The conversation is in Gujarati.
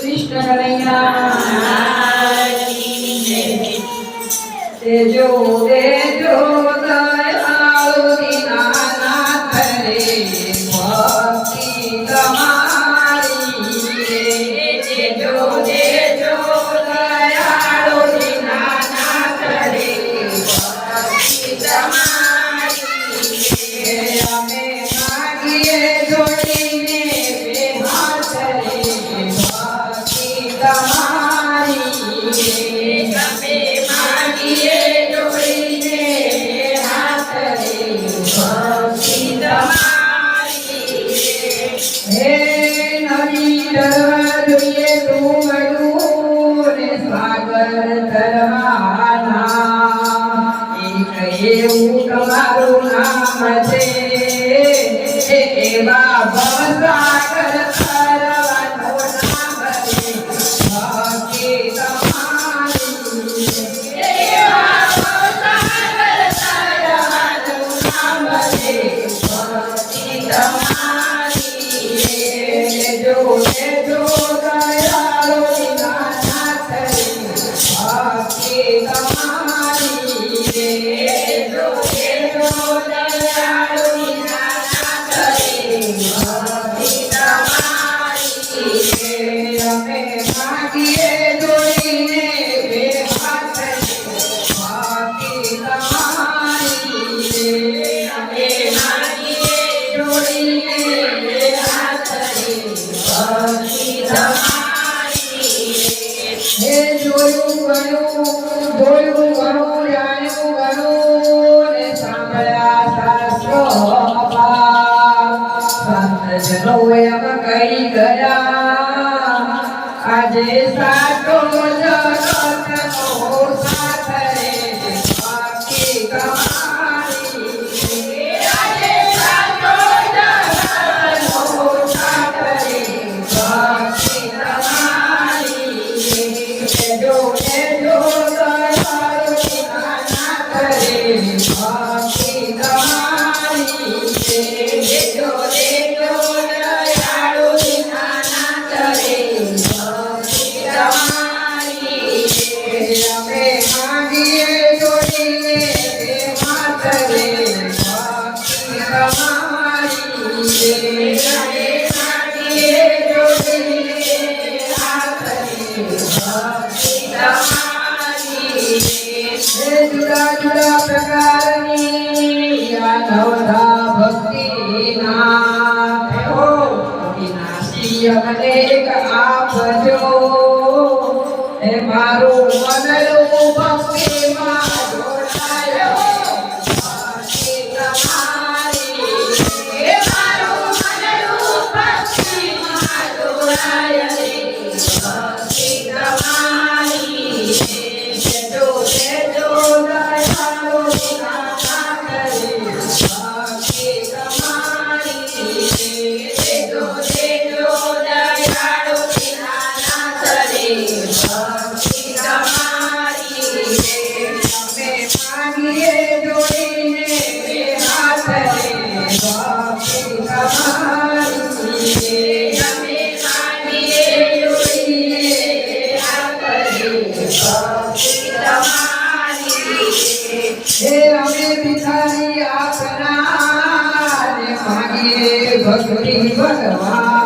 કૃષ્ણ કનૈયા દેજો દેજો દયાળુ દીનાનાથ રે ભક્તિ તમારી દેજો દેજો દયાળુ દીનાનાથ રે ભક્તિ તમારી અમે માગીએ જોડીને બે હાથ રે ભક્તિ તમારી અમે માગીએ જોડીને હાથ રે ભક્તિ તમારી હે નદી તરવા જોઈએ ડુંગરું ને સાગર તરવાના એક એવું તમારું નામ છે એવા ભવસાગર તરવાનું નામ છે ભક્તિ તમારી એવા ભવસાગર તરવાનું નામ છે ભક્તિ તમારી જો દયાળુ દીનાનાથ રે ભક્તિ તમારી જો દયાળુ દીનાનાથ રે ભક્તિ તમારી અમે માગીએ જોડીને બે હાથ રે ભક્તિ તમારી અમે માગીએ જોડીને બે હાથ રે ભક્તિ તમારી હે જોયું ઘણું જાણ્યું ઘણું ને સાંભળ્યા શાસ્ત્રો અપાર સંતજનો એમ કહી ગયા આજે સાચો જગતનો સાથ રે ભક્તિ તમારી આજે સાચો જગતનો સાથ રે ભક્તિ તમારી દેજો દયાળુ દીનાનાથ રે ભક્તિ તમારી દેજો દયાળુ દીનાનાથ રે ભક્તિ તમારી અમે માગીએ જોડીને બે હાથ રે ભક્તિ તમારી અમે માગીએ જોડીને હાથ રે ભક્તિ તમારી જુદા જુદા પ્રકારની નવધા ભક્તિના હો વિનાશી અનેક આપજો હે મારું મનનું ભક્તિમાં જોડાયો ભક્તિ તમારી હે મારું મનનું ભક્તિમાં જોડાયો ભક્તિ તમારી દેજો દયાળુ દીનાનાથ રે ભક્તિ તમારી દેજો દયાળુ દીનાનાથ રે ભક્તિ તમારી અમે માગીએ જોડીને બે હાથ રે ભક્તિ તમારી અમે માગીએ જોડીને બે હાથ રે ભક્તિ તમારી હે અમે ભિખારી આપના ને માગીએ ભક્તિ ભગવાન